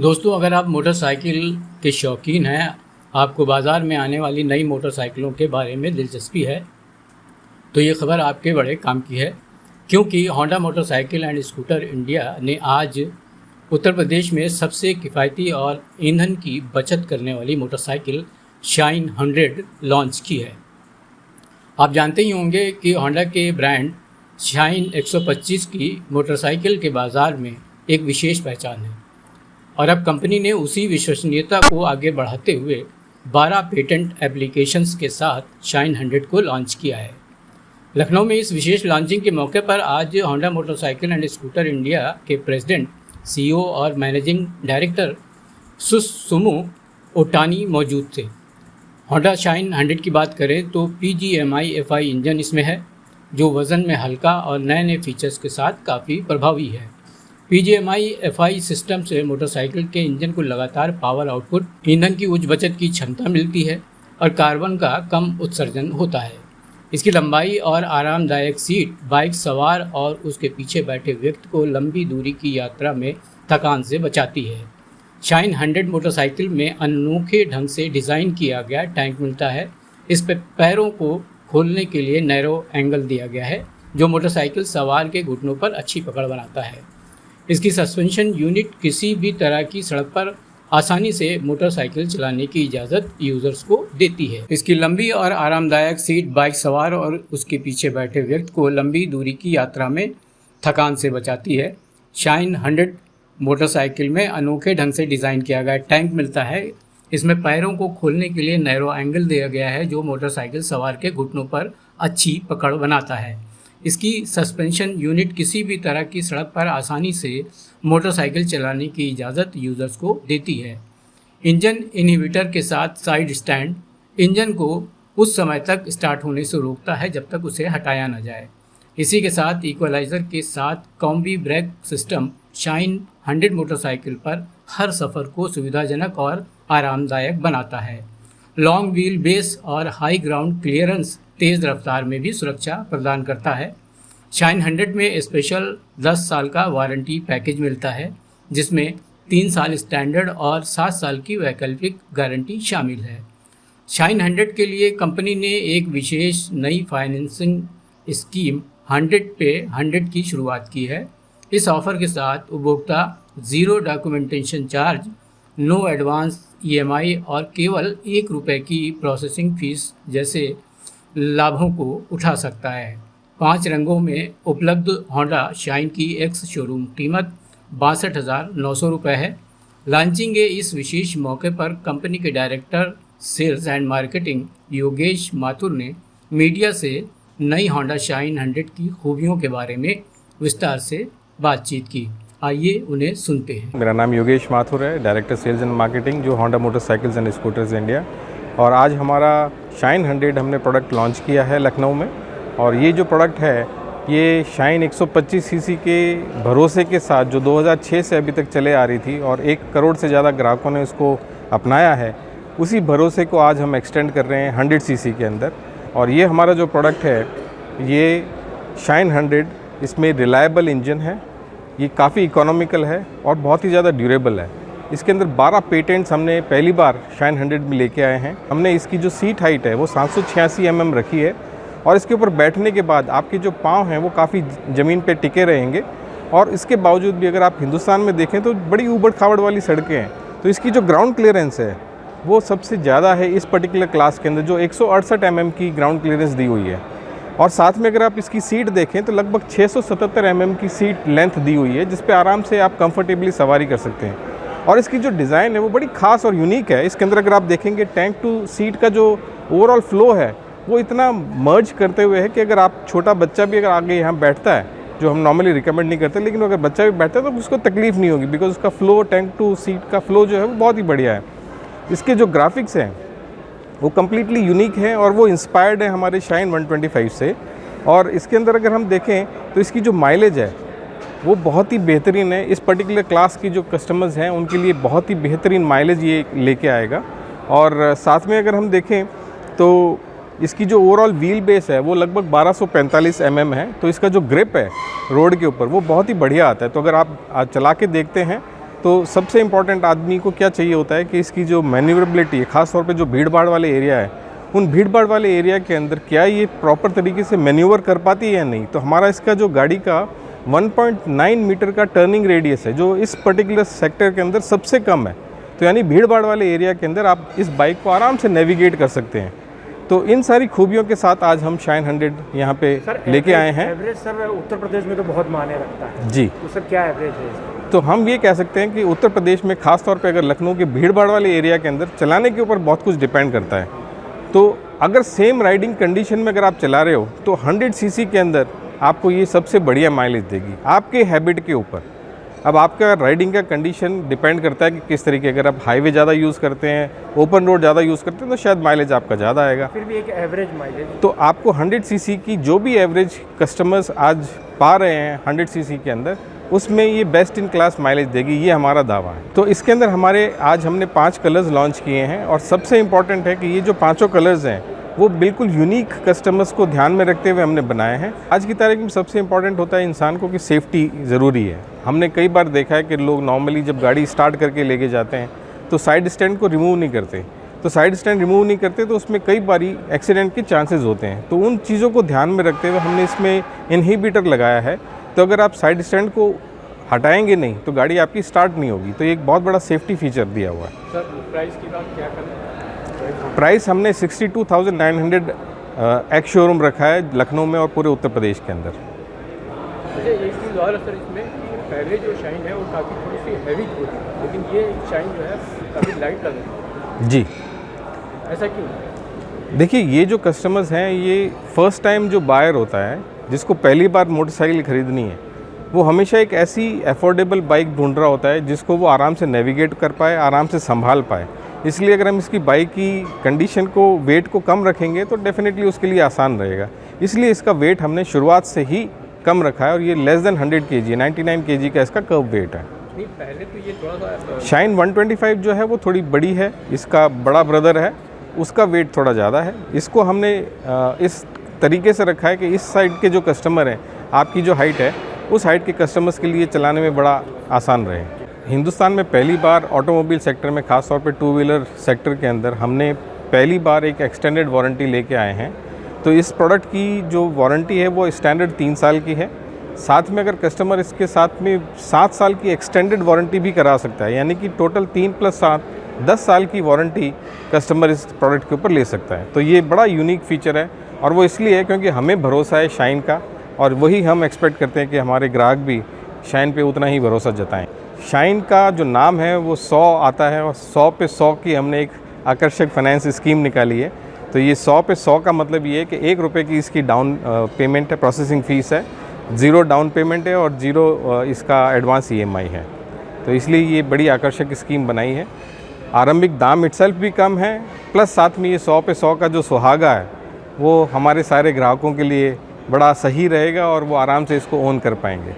दोस्तों, अगर आप मोटरसाइकिल के शौकीन हैं, आपको बाज़ार में आने वाली नई मोटरसाइकिलों के बारे में दिलचस्पी है, तो ये खबर आपके बड़े काम की है, क्योंकि Honda motorcycle and scooter India ने आज उत्तर प्रदेश में सबसे किफ़ायती और ईंधन की बचत करने वाली मोटरसाइकिल शाइन 100 लॉन्च की है। आप जानते ही होंगे कि होंडा के ब्रांड शाइन 125 की मोटरसाइकिल के बाज़ार में एक विशेष पहचान है और अब कंपनी ने उसी विश्वसनीयता को आगे बढ़ाते हुए 12 पेटेंट एप्लीकेशंस के साथ शाइन 100 को लॉन्च किया है। लखनऊ में इस विशेष लॉन्चिंग के मौके पर आज Honda motorcycle and scooter India के प्रेसिडेंट, सीईओ और मैनेजिंग डायरेक्टर सुसुमु ओटानी मौजूद थे। होंडा शाइन 100 की बात करें तो PGMI FI इंजन इसमें है, जो वज़न में हल्का और नए नए फीचर्स के साथ काफ़ी प्रभावी है। PGMI FI सिस्टम से मोटरसाइकिल के इंजन को लगातार पावर आउटपुट, ईंधन की उच्च बचत की क्षमता मिलती है और कार्बन का कम उत्सर्जन होता है। इसकी लंबाई और आरामदायक सीट बाइक सवार और उसके पीछे बैठे व्यक्ति को लंबी दूरी की यात्रा में थकान से बचाती है। शाइन 100 मोटरसाइकिल में अनोखे ढंग से डिज़ाइन किया गया टैंक मिलता है। इस पर पैरों को खोलने के लिए नैरो एंगल दिया गया है, जो मोटरसाइकिल सवार के घुटनों पर अच्छी पकड़ बनाता है। इसकी सस्पेंशन यूनिट किसी भी तरह की सड़क पर आसानी से मोटरसाइकिल चलाने की इजाज़त यूज़र्स को देती है। इसकी लंबी और आरामदायक सीट बाइक सवार और उसके पीछे बैठे व्यक्ति को लंबी दूरी की यात्रा में थकान से बचाती है। शाइन 100 मोटरसाइकिल में अनोखे ढंग से डिज़ाइन किया गया टैंक मिलता है। इसमें पैरों को खोलने के लिए नैरो एंगल दिया गया है, जो मोटरसाइकिल सवार के घुटनों पर अच्छी पकड़ बनाता है। इसकी सस्पेंशन यूनिट किसी भी तरह की सड़क पर आसानी से मोटरसाइकिल चलाने की इजाज़त यूज़र्स को देती है। इंजन इनहिबिटर के साथ साइड स्टैंड इंजन को उस समय तक स्टार्ट होने से रोकता है जब तक उसे हटाया न जाए। इसी के साथ इक्वलाइज़र के साथ combi brake system shine 100 motorcycle पर हर सफ़र को सुविधाजनक और आरामदायक बनाता है। लॉन्ग व्हील बेस और हाई ग्राउंड क्लियरेंस तेज़ रफ्तार में भी सुरक्षा प्रदान करता है। शाइन 100 में स्पेशल 10 साल का वारंटी पैकेज मिलता है, जिसमें 3 साल स्टैंडर्ड और 7 साल की वैकल्पिक गारंटी शामिल है। शाइन 100 के लिए कंपनी ने एक विशेष नई फाइनेंसिंग स्कीम 100 पे 100 की शुरुआत की है। इस ऑफ़र के साथ उपभोक्ता zero documentation charge, no advance EMI और केवल ₹1 की प्रोसेसिंग फ़ीस जैसे लाभों को उठा सकता है। 5 रंगों में उपलब्ध होंडा शाइन की एक्स शोरूम कीमत ₹62,900 है। लॉन्चिंग के इस विशेष मौके पर कंपनी के director sales and marketing Yogesh Mathur ने मीडिया से नई होंडा शाइन 100 की खूबियों के बारे में विस्तार से बातचीत की। आइए उन्हें सुनते हैं। मेरा नाम योगेश माथुर है, डायरेक्टर सेल्स एंड मार्केटिंग, जो Honda motorcycles and scooters India. और आज हमारा शाइन 100 हमने प्रोडक्ट लॉन्च किया है लखनऊ में। और ये जो प्रोडक्ट है, ये शाइन 125 सीसी के भरोसे के साथ, जो 2006 से अभी तक चले आ रही थी और 1 करोड़ से ज़्यादा ग्राहकों ने इसको अपनाया है, उसी भरोसे को आज हम एक्सटेंड कर रहे हैं 100 सीसी के अंदर। और ये हमारा जो प्रोडक्ट है, ये शाइन 100, इसमें रिलायबल इंजन है, ये काफ़ी इकोनॉमिकल है और बहुत ही ज़्यादा ड्यूरेबल है। इसके अंदर 12 पेटेंट्स हमने पहली बार शाइन 100 में लेके आए हैं। हमने इसकी जो सीट हाइट है वो 786 mm रखी है और इसके ऊपर बैठने के बाद आपके जो पाँव हैं वो काफ़ी ज़मीन पे टिके रहेंगे। और इसके बावजूद भी अगर आप हिंदुस्तान में देखें तो बड़ी ऊबड़ खाबड़ वाली सड़कें हैं, तो इसकी जो ग्राउंड क्लियरेंस है वो सबसे ज़्यादा है इस पर्टिकुलर क्लास के अंदर, जो 168 mm की ग्राउंड क्लियरेंस दी हुई है। और साथ में अगर आप इसकी सीट देखें तो लगभग 677 mm की सीट लेंथ दी हुई है, जिस पे आराम से आप कंफर्टेबली सवारी कर सकते हैं। और इसकी जो डिज़ाइन है वो बड़ी ख़ास और यूनिक है। इसके अंदर अगर आप देखेंगे, टैंक टू सीट का जो ओवरऑल फ्लो है वो इतना मर्ज करते हुए है कि अगर आप छोटा बच्चा भी अगर आगे यहाँ बैठता है, जो हम नॉर्मली रिकमेंड नहीं करते, लेकिन अगर बच्चा भी बैठता है तो उसको तकलीफ़ नहीं होगी, बिकॉज उसका फ्लो, टैंक टू सीट का फ्लो जो है वो बहुत ही बढ़िया है। इसके जो ग्राफिक्स हैं वो कम्प्लीटली यूनिक हैं और वो इंस्पायर्ड है हमारे शाइन 125 से। और इसके अंदर अगर हम देखें तो इसकी जो माइलेज है वो बहुत ही बेहतरीन है। इस पर्टिकुलर क्लास की जो कस्टमर्स हैं उनके लिए बहुत ही बेहतरीन माइलेज ये लेके आएगा। और साथ में अगर हम देखें तो इसकी जो ओवरऑल व्हील बेस है वो लगभग 1245 mm है। तो इसका जो ग्रिप है रोड के ऊपर वो बहुत ही बढ़िया आता है। तो अगर आप चला के देखते हैं तो सबसे इम्पॉर्टेंट आदमी को क्या चाहिए होता है कि इसकी जो मैन्यूवरेबिलिटी है, ख़ासतौर पे जो भीड़ भाड़ वाले एरिया है, उन भीड़ भाड़ वाले एरिया के अंदर क्या ये प्रॉपर तरीके से मैन्यूवर कर पाती है या नहीं। तो हमारा इसका जो गाड़ी का 1.9 मीटर का टर्निंग रेडियस है, जो इस पर्टिकुलर सेक्टर के अंदर सबसे कम है। तो यानी भीड़ भाड़ वाले एरिया के अंदर आप इस बाइक को आराम से नेविगेट कर सकते हैं। तो इन सारी खूबियों के साथ आज हम शाइन 100 यहाँ पे लेके आए हैं। एवरेज सर उत्तर प्रदेश में तो बहुत मायने रखता है जी, तो सर क्या एवरेज है इसका? तो हम ये कह सकते हैं कि उत्तर प्रदेश में ख़ास तौर पे अगर लखनऊ के भीड़ भाड़ वाले एरिया के अंदर चलाने के ऊपर बहुत कुछ डिपेंड करता है। तो अगर सेम राइडिंग कंडीशन में अगर आप चला रहे हो तो 100 सीसी के अंदर आपको ये सबसे बढ़िया माइलेज देगी आपके हैबिट के ऊपर। अब आपका राइडिंग का कंडीशन डिपेंड करता है कि किस तरीके, अगर आप हाईवे ज़्यादा यूज़ करते हैं, ओपन रोड ज़्यादा यूज़ करते हैं तो शायद माइलेज आपका ज़्यादा आएगा। फिर भी एक एवरेज माइलेज तो आपको 100 सीसी की जो भी एवरेज कस्टमर्स आज पा रहे हैं 100 सीसी के अंदर, उसमें ये बेस्ट इन क्लास माइलेज देगी, ये हमारा दावा है। तो इसके अंदर आज हमने 5 कलर्स लॉन्च किए हैं और सबसे इम्पॉर्टेंट है कि ये जो 5 कलर्स हैं वो बिल्कुल यूनिक कस्टमर्स को ध्यान में रखते हुए हमने बनाए हैं। आज की तारीख में सबसे इम्पॉर्टेंट होता है इंसान को कि सेफ्टी ज़रूरी है। हमने कई बार देखा है कि लोग नॉर्मली जब गाड़ी स्टार्ट करके लेके जाते हैं तो साइड स्टैंड को रिमूव नहीं करते, तो साइड स्टैंड रिमूव नहीं करते तो उसमें कई बारी एक्सीडेंट के चांसेस होते हैं। तो उन चीज़ों को ध्यान में रखते हुए हमने इसमें इनहिबिटर लगाया है। तो अगर आप साइड स्टैंड को हटाएंगे नहीं तो गाड़ी आपकी स्टार्ट नहीं होगी। तो ये एक बहुत बड़ा सेफ्टी फीचर दिया हुआ है। सर प्राइस की बात क्या करें? प्राइस हमने 62,900 एक्स शोरूम रखा है लखनऊ में और पूरे उत्तर प्रदेश के अंदर। अच्छा, एक चीज़ और है सर इसमें कि पहले जो शाइन है वो काफ़ी थोड़ी सी हैवी थी, लेकिन ये शाइन जो है काफ़ी लाइट लग रही है। जी, ऐसा क्यों? देखिए ये जो कस्टमर्स हैं, ये फर्स्ट टाइम जो बायर होता है जिसको पहली बार मोटरसाइकिल ख़रीदनी है, वो हमेशा एक ऐसी अफोर्डेबल बाइक ढूंढ रहा होता है जिसको वो आराम से नेविगेट कर पाए, आराम से संभाल पाए। इसलिए अगर हम इसकी बाइक की कंडीशन को, वेट को कम रखेंगे तो डेफिनेटली उसके लिए आसान रहेगा। इसलिए इसका वेट हमने शुरुआत से ही कम रखा है और ये लेस देन 100 kg, 99 kg का इसका कर्व वेट है। नहीं, पहले तो ये थोड़ा सा शाइन 125 जो है वो थोड़ी बड़ी है, इसका बड़ा ब्रदर है, उसका वेट थोड़ा ज़्यादा है। इसको हमने इस तरीके से रखा है कि इस साइड के जो कस्टमर हैं, आपकी जो हाइट है उस हाइट के कस्टमर्स के लिए चलाने में बड़ा आसान रहे। हिंदुस्तान में पहली बार ऑटोमोबाइल सेक्टर में, ख़ास तौर पे 2 व्हीलर सेक्टर के अंदर हमने पहली बार एक एक्सटेंडेड वारंटी लेके आए हैं। तो इस प्रोडक्ट की जो वारंटी है वो स्टैंडर्ड 3 साल की है। साथ में अगर कस्टमर इसके साथ में 7 साल की एक्सटेंडेड वारंटी भी करा सकता है, यानी कि टोटल 3 + 7 10 साल की वारंटी कस्टमर इस प्रोडक्ट के ऊपर ले सकता है। तो ये बड़ा यूनिक फीचर है और वो इसलिए है क्योंकि हमें भरोसा है शाइन का और वही हम एक्सपेक्ट करते हैं कि हमारे ग्राहक भी शाइन पे उतना ही भरोसा जताएं। शाइन का जो नाम है वो 100 आता है और 100 पे 100 की हमने एक आकर्षक फाइनेंस स्कीम निकाली है। तो ये 100 पे 100 का मतलब ये है कि 1 रुपये की इसकी डाउन पेमेंट है, प्रोसेसिंग फ़ीस है, 0 डाउन पेमेंट है और 0 इसका एडवांस EMI है। तो इसलिए ये बड़ी आकर्षक स्कीम बनाई है। आरंभिक दाम इटसेल्फ भी कम है, प्लस साथ में ये 100 पे 100 का जो सुहागा है वो हमारे सारे ग्राहकों के लिए बड़ा सही रहेगा और वो आराम से इसको ओन कर पाएंगे।